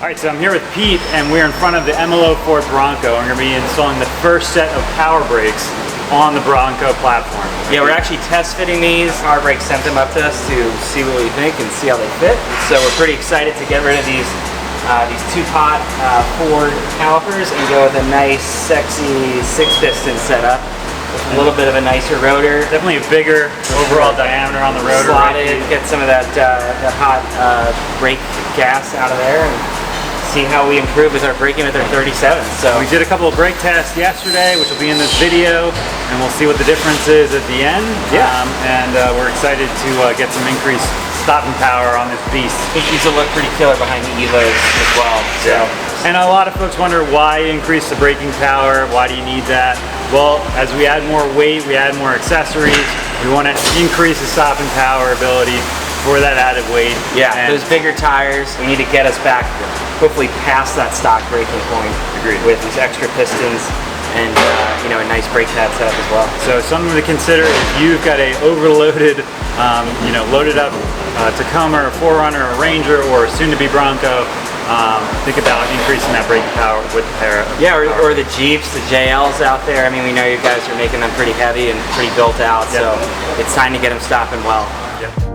All right, so I'm here with Pete, and we're in front of the MLO Ford Bronco, and we're going to be installing the first set of power brakes on the Bronco platform. Yeah, we're actually test fitting these. Powerbrake sent them up to us to see what we think and see how they fit. So we're pretty excited to get rid of these two-pot Ford calipers and go with a nice, sexy 6-piston setup with a little bit of a nicer rotor. Definitely a bigger overall diameter on the rotor. Slotted, get some of that hot brake gas out of there, and see how we improve with our braking with our 37. So we did a couple of brake tests yesterday, which will be in this video, and we'll see what the difference is at the end. Yeah. We're excited to get some increased stopping power on this beast. I think these will look pretty killer behind the Evos as well. So. And a lot of folks wonder why increase the braking power, why do you need that? Well, as we add more weight, we add more accessories, we want to increase the stopping power ability for that added weight. Yeah, and those bigger tires, we need to get us back, hopefully past that stock braking point. Agreed. With these extra pistons and a nice brake pad setup as well. So something to consider if you've got a overloaded, loaded up Tacoma or 4Runner or Ranger or soon-to-be Bronco. Think about increasing that braking power with the pair of or the Jeeps, the JLs out there. I mean, we know you guys are making them pretty heavy and pretty built out, so it's time to get them stopping well. Yep.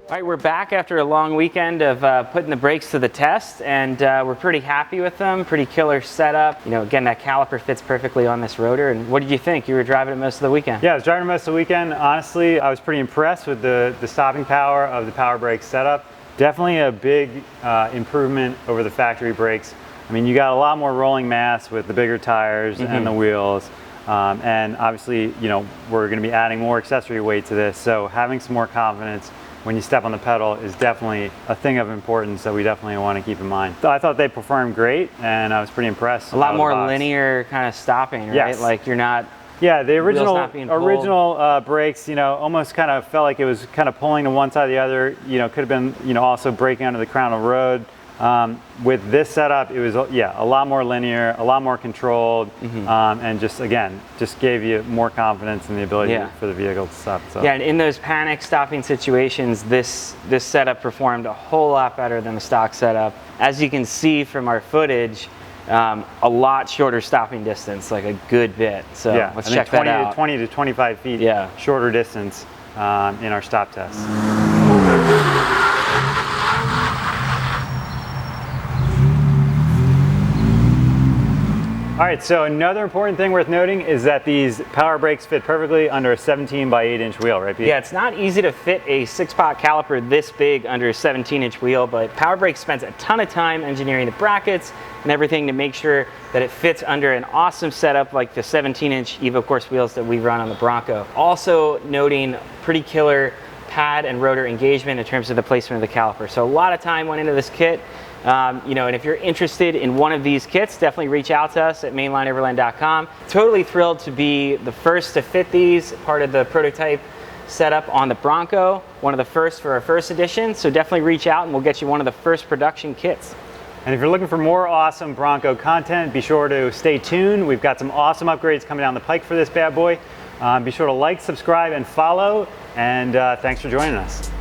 All right, we're back after a long weekend of putting the brakes to the test, and we're pretty happy with them. Pretty killer setup. Again, that caliper fits perfectly on this rotor. And what did you think? You were driving it most of the weekend. Yeah, I was driving it most of the weekend. Honestly, I was pretty impressed with the stopping power of the Powerbrake setup. Definitely a big improvement over the factory brakes. I mean, you got a lot more rolling mass with the bigger tires and the wheels. And obviously, we're going to be adding more accessory weight to this. So having some more confidence when you step on the pedal is definitely a thing of importance that we definitely want to keep in mind. So I thought they performed great, and I was pretty impressed. A lot more linear kind of stopping, right? Yes. Like you're not. Yeah, the original brakes, almost kind of felt like it was kind of pulling to one side or the other. Could have been, also braking under the crown of the road. With this setup, it was, a lot more linear, a lot more controlled, and just gave you more confidence in the ability for the vehicle to stop. So. Yeah, and in those panic stopping situations, this setup performed a whole lot better than the stock setup. As you can see from our footage, a lot shorter stopping distance, like a good bit. So let's check that out. 20 to 25 feet shorter distance in our stop test. All right, so another important thing worth noting is that these power brakes fit perfectly under a 17 by 8 inch wheel, right, Pete? Yeah, it's not easy to fit a 6-pot caliper this big under a 17-inch wheel, but Powerbrake spends a ton of time engineering the brackets and everything to make sure that it fits under an awesome setup like the 17-inch Evo Course wheels that we run on the Bronco. Also noting pretty killer pad and rotor engagement in terms of the placement of the caliper. So a lot of time went into this kit. And if you're interested in one of these kits, definitely reach out to us at mainlineoverland.com. Totally thrilled to be the first to fit these, part of the prototype setup on the Bronco, one of the first for our first edition. So definitely reach out and we'll get you one of the first production kits. And if you're looking for more awesome Bronco content, be sure to stay tuned. We've got some awesome upgrades coming down the pike for this bad boy. Be sure to like, subscribe, and follow. And thanks for joining us.